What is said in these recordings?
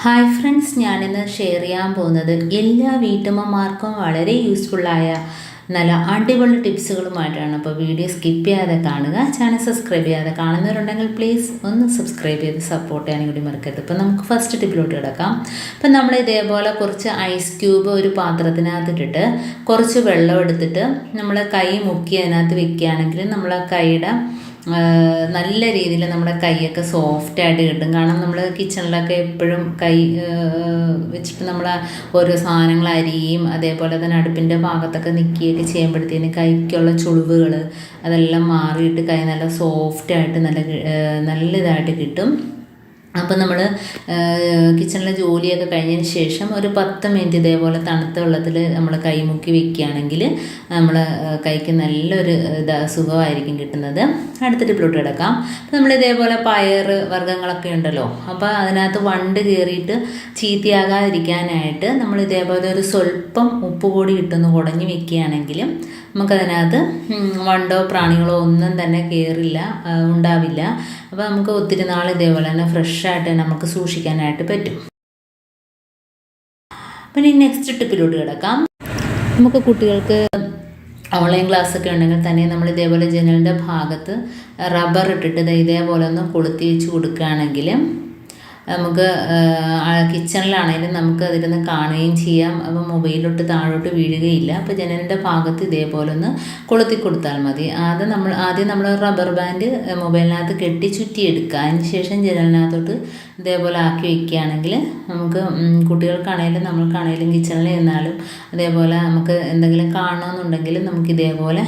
Hi friends, ഞാനിന്ന് share ചെയ്യാൻ പോകുന്നത് എല്ലാ വീട്ടമ്മമാർക്കും വളരെ യൂസ്ഫുള്ളായ നല്ല അടിപൊളി ടിപ്സുകളുമായിട്ടാണ്. അപ്പോൾ വീഡിയോ സ്കിപ്പ് ചെയ്യാതെ കാണുക. ചാനൽ സബ്സ്ക്രൈബ് ചെയ്യാതെ കാണുന്നവരുണ്ടെങ്കിൽ പ്ലീസ് ഒന്ന് സബ്സ്ക്രൈബ് ചെയ്ത് സപ്പോർട്ട് ചെയ്യാനും കൂടി മറക്കരുത്. അപ്പോൾ നമുക്ക് ഫസ്റ്റ് ടിപ്പിലോട്ട് കിടക്കാം. അപ്പം നമ്മൾ ഇതേപോലെ കുറച്ച് ഐസ് ക്യൂബ് ഒരു പാത്രത്തിനകത്തിട്ടിട്ട് കുറച്ച് വെള്ളം എടുത്തിട്ട് നമ്മൾ കൈ മുക്കി അതിനകത്ത് വെക്കുകയാണെങ്കിൽ നമ്മൾ ആ കൈയുടെ നല്ല രീതിയിൽ നമ്മുടെ കൈയൊക്കെ സോഫ്റ്റായിട്ട് കിട്ടും. കാരണം നമ്മൾ കിച്ചണിലൊക്കെ എപ്പോഴും കൈ വെച്ചിട്ട് നമ്മൾ ഓരോ സാധനങ്ങൾ അരിയും അതേപോലെ തന്നെ അടുപ്പിൻ്റെ ഭാഗത്തൊക്കെ നിൽക്കുകയൊക്കെ ചെയ്യുമ്പോഴത്തേന് കൈക്കുള്ള ചുളിവുകൾ അതെല്ലാം മാറിയിട്ട് കൈ നല്ല സോഫ്റ്റായിട്ട് നല്ല ഇതായിട്ട് കിട്ടും. അപ്പം നമ്മൾ കിച്ചണിലെ ജോലിയൊക്കെ കഴിഞ്ഞതിന് ശേഷം ഒരു 10 മിനിറ്റ് ഇതേപോലെ തണുത്ത വെള്ളത്തിൽ നമ്മൾ കൈ മുക്കി വെക്കുകയാണെങ്കിൽ നമ്മൾ കൈക്ക് നല്ലൊരു സുഖമായിരിക്കും കിട്ടുന്നത്. അടുത്ത ടിപ്പിലോട്ട് കിടക്കാം. അപ്പം നമ്മൾ ഇതേപോലെ പയർ വർഗ്ഗങ്ങളൊക്കെ ഉണ്ടല്ലോ, അപ്പോൾ അതിനകത്ത് വണ്ട് കയറിയിട്ട് ചീത്തയാകാതിരിക്കാനായിട്ട് നമ്മൾ ഇതേപോലെ ഒരു സ്വല്പം ഉപ്പ് പൊടി ഇട്ടൊന്ന് കുടഞ്ഞ് വെക്കുകയാണെങ്കിൽ നമുക്കതിനകത്ത് വണ്ടോ പ്രാണികളോ ഒന്നും തന്നെ ഉണ്ടാവില്ല. അപ്പോൾ നമുക്ക് ഒത്തിരി നാൾ ഇതേപോലെ തന്നെ ഫ്രഷായിട്ട് നമുക്ക് സൂക്ഷിക്കാനായിട്ട് പറ്റും. പിന്നെ നെക്സ്റ്റ് ടിപ്പിലോട്ട് കിടക്കാം. നമുക്ക് കുട്ടികൾക്ക് ഓൺലൈൻ ക്ലാസ്സൊക്കെ ഉണ്ടെങ്കിൽ തന്നെ നമ്മൾ ഇതേപോലെ ജനലിൻ്റെ ഭാഗത്ത് റബ്ബർ ഇട്ടിട്ട് ഇതേപോലെ ഒന്ന് കൊളുത്തി വെച്ച് കൊടുക്കുകയാണെങ്കിൽ നമുക്ക് കിച്ചണിലാണെങ്കിലും നമുക്ക് അതിരുന്ന് കാണുകയും ചെയ്യാം. അപ്പോൾ മൊബൈലിലോട്ട് താഴോട്ട് വീഴുകയില്ല. അപ്പോൾ ജനലിൻ്റെ ഭാഗത്ത് ഇതേപോലെ ഒന്ന് കൊളുത്തി കൊടുത്താൽ മതി. ആദ്യം നമ്മൾ റബ്ബർ ബാൻഡ് മൊബൈലിനകത്ത് കെട്ടി ചുറ്റിയെടുക്കുക. അതിന് ശേഷം ജനലിനകത്തോട്ട് ഇതേപോലെ ആക്കി വയ്ക്കുകയാണെങ്കിൽ നമുക്ക് കുട്ടികൾക്കാണെങ്കിലും നമ്മൾക്കാണെങ്കിലും കിച്ചണിൽ നിന്നാലും അതേപോലെ നമുക്ക് എന്തെങ്കിലും കാണണമെന്നുണ്ടെങ്കിൽ നമുക്ക് ഇതേപോലെ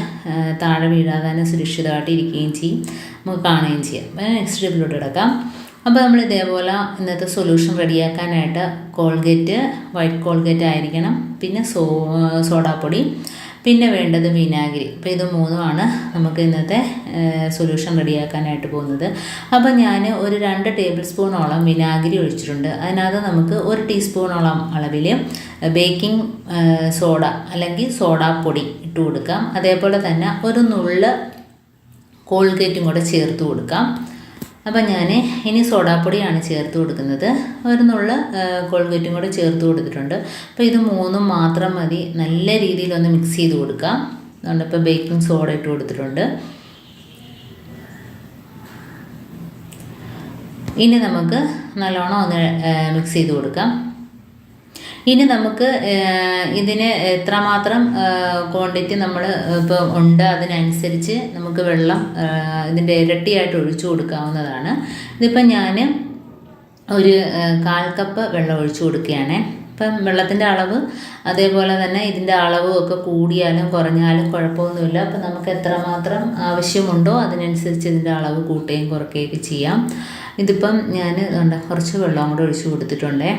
താഴെ വീഴാതെ തന്നെ സുരക്ഷിതമായിട്ട് ഇരിക്കുകയും ചെയ്യും, നമുക്ക് കാണുകയും ചെയ്യാം. നെക്സ്റ്റ് ടിപ്പിലോട്ട് കിടക്കാം. അപ്പോൾ നമ്മൾ ഇതേപോലെ ഇന്നത്തെ സൊല്യൂഷൻ റെഡിയാക്കാനായിട്ട് കോൾഗേറ്റ്, വൈറ്റ് കോൾഗേറ്റ് ആയിരിക്കണം, പിന്നെ സോഡാപ്പൊടി, പിന്നെ വേണ്ടത് വിനാഗിരി. അപ്പോൾ ഇത് മൂന്നുമാണ് നമുക്ക് ഇന്നത്തെ സൊല്യൂഷൻ റെഡിയാക്കാനായിട്ട് പോകുന്നത്. അപ്പോൾ ഞാൻ ഒരു 2 ടേബിൾ സ്പൂണോളം വിനാഗിരി ഒഴിച്ചിട്ടുണ്ട്. അതിനകത്ത് നമുക്ക് 1 ടീസ്പൂണോളം അളവിൽ ബേക്കിംഗ് സോഡ അല്ലെങ്കിൽ സോഡാപ്പൊടി ഇട്ട് കൊടുക്കാം. അതേപോലെ തന്നെ ഒരു നുള്ള് കോൾഗേറ്റും കൂടെ ചേർത്ത് കൊടുക്കാം. അപ്പം ഞാൻ ഇനി സോഡാപ്പൊടിയാണ് ചേർത്ത് കൊടുക്കുന്നത്. ഒരു നുള്ള് കോൾഗേറ്റും കൂടെ ചേർത്ത് കൊടുത്തിട്ടുണ്ട്. അപ്പോൾ ഇത് മൂന്നും മാത്രം മതി. നല്ല രീതിയിലൊന്ന് മിക്സ് ചെയ്ത് കൊടുക്കാം. അതുകൊണ്ട് ഇപ്പോൾ ബേക്കിംഗ് സോഡ ഇട്ട് കൊടുത്തിട്ടുണ്ട്. ഇനി നമുക്ക് നല്ലോണം ഒന്ന് മിക്സ് ചെയ്ത് കൊടുക്കാം. ഇനി നമുക്ക് ഇതിന് എത്രമാത്രം ക്വാണ്ടിറ്റി നമ്മൾ ഇപ്പോൾ ഉണ്ട് അതിനനുസരിച്ച് നമുക്ക് വെള്ളം ഇതിൻ്റെ ഇരട്ടിയായിട്ട് ഒഴിച്ചു കൊടുക്കാവുന്നതാണ്. ഇതിപ്പം ഞാൻ ഒരു 1/4 കപ്പ് വെള്ളം ഒഴിച്ചു കൊടുക്കുകയാണ്. ഇപ്പം വെള്ളത്തിൻ്റെ അളവ് അതേപോലെ തന്നെ ഇതിൻ്റെ അളവും ഒക്കെ കൂടിയാലും കുറഞ്ഞാലും കുഴപ്പമൊന്നുമില്ല. അപ്പം നമുക്ക് എത്രമാത്രം ആവശ്യമുണ്ടോ അതിനനുസരിച്ച് ഇതിൻ്റെ അളവ് കൂട്ടുകയും കുറയ്ക്കുകയൊക്കെ ചെയ്യാം. ഇതിപ്പം ഞാൻ കുറച്ച് വെള്ളം കൂടെ ഒഴിച്ചു കൊടുത്തിട്ടുണ്ടേ.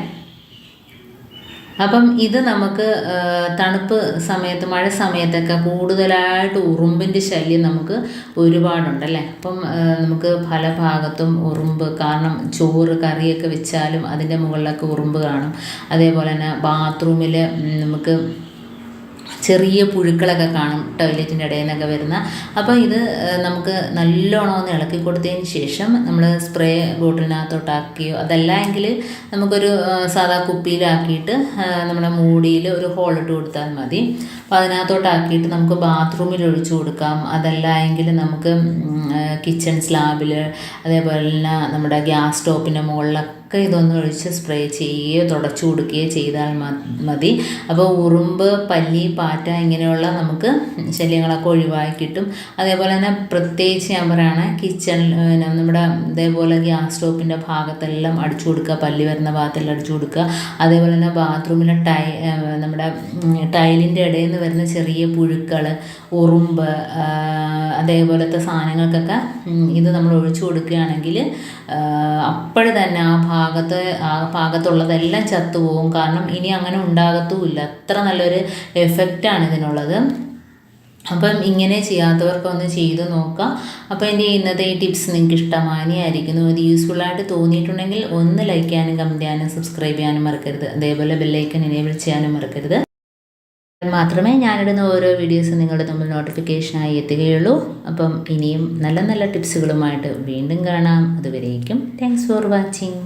അപ്പം ഇത് നമുക്ക് തണുപ്പ് സമയത്ത് മഴ സമയത്തൊക്കെ കൂടുതലായിട്ട് ഉറുമ്പിൻ്റെ ശല്യം നമുക്ക് ഒരുപാടുണ്ടല്ലേ. അപ്പം നമുക്ക് പല ഭാഗത്തും ഉറുമ്പ്, കാരണം ചോറ് കറിയൊക്കെ വെച്ചാലും അതിൻ്റെ മുകളിലൊക്കെ ഉറുമ്പ് കാണും. അതേപോലെ തന്നെ ബാത്റൂമിൽ നമുക്ക് ചെറിയ പുഴുക്കളൊക്കെ കാണും ടോയ്ലറ്റിൻ്റെ ഇടയിൽ നിന്നൊക്കെ വരുന്ന. അപ്പോൾ ഇത് നമുക്ക് നല്ലോണം ഒന്ന് ഇളക്കി കൊടുത്തതിന് ശേഷം നമ്മൾ സ്പ്രേ ബോട്ടിലിനകത്തോട്ടാക്കിയോ അതല്ല എങ്കിൽ നമുക്കൊരു സാധാ കുപ്പിയിലാക്കിയിട്ട് നമ്മുടെ മൂടിയിൽ ഒരു ഹോളിട്ട് കൊടുത്താൽ മതി. അപ്പോൾ അതിനകത്തോട്ടാക്കിയിട്ട് നമുക്ക് ബാത്റൂമിൽ ഒഴിച്ചു കൊടുക്കാം. അതല്ല എങ്കിൽ നമുക്ക് കിച്ചൺ സ്ലാബിൽ അതേപോലെ തന്നെ നമ്മുടെ ഗ്യാസ് സ്റ്റോപ്പിൻ്റെ മുകളിലൊക്കെ ഇതൊന്ന് ഒഴിച്ച് സ്പ്രേ ചെയ്യുകയോ തുടച്ചു കൊടുക്കുകയോ ചെയ്താൽ മതി. അപ്പോൾ ഉറുമ്പ്, പല്ലി, പാറ്റ ഇങ്ങനെയുള്ള നമുക്ക് ശല്യങ്ങളൊക്കെ ഒഴിവായി കിട്ടും. അതേപോലെ തന്നെ പ്രത്യേകിച്ച് ഞാൻ പറയുകയാണ് കിച്ചണിൽ നമ്മുടെ ഇതേപോലെ ഗ്യാസ് സ്റ്റോപ്പിൻ്റെ ഭാഗത്തെല്ലാം അടിച്ചു കൊടുക്കുക, പല്ലി വരുന്ന ഭാഗത്തെല്ലാം അടിച്ചു കൊടുക്കുക. അതേപോലെ തന്നെ ബാത്റൂമിലെ നമ്മുടെ ടൈലിൻ്റെ ഇടയിൽ നിന്ന് വരുന്ന ചെറിയ പുഴുക്കൾ, ഉറുമ്പ്, അതേപോലത്തെ സാധനങ്ങൾക്കൊക്കെ ഇത് നമ്മൾ ഒഴിച്ചു കൊടുക്കുകയാണെങ്കിൽ അപ്പോഴ് തന്നെ ആ ഭാഗത്തുള്ളതെല്ലാം ചത്തുപോകും. കാരണം ഇനി അങ്ങനെ ഉണ്ടാകത്തുമില്ല. അത്ര നല്ലൊരു എഫക്റ്റാണ് ഇതിനുള്ളത്. അപ്പം ഇങ്ങനെ ചെയ്യാത്തവർക്കൊന്ന് ചെയ്ത് നോക്കാം. അപ്പോൾ എൻ്റെ ഇന്നത്തെ ഈ ടിപ്സ് നിങ്ങൾക്ക് ഇഷ്ടമായിരിക്കുന്നു, ഇത് യൂസ്ഫുള്ളായിട്ട് തോന്നിയിട്ടുണ്ടെങ്കിൽ ഒന്ന് ലൈക്ക് ചെയ്യാനും കമൻറ്റ് ചെയ്യാനും സബ്സ്ക്രൈബ് ചെയ്യാനും മറക്കരുത്. അതേപോലെ ബെല്ലൈക്കൺ എനേബിൾ ചെയ്യാനും മറക്കരുത്. മാത്രമേ ഞാനിടുന്ന ഓരോ വീഡിയോസും നിങ്ങളുടെ മുമ്പിൽ നോട്ടിഫിക്കേഷനായി എത്തുകയുള്ളൂ. അപ്പം ഇനിയും നല്ല നല്ല ടിപ്സുകളുമായിട്ട് വീണ്ടും കാണാം. അതുവരേക്കും താങ്ക്സ് ഫോർ വാച്ചിങ്.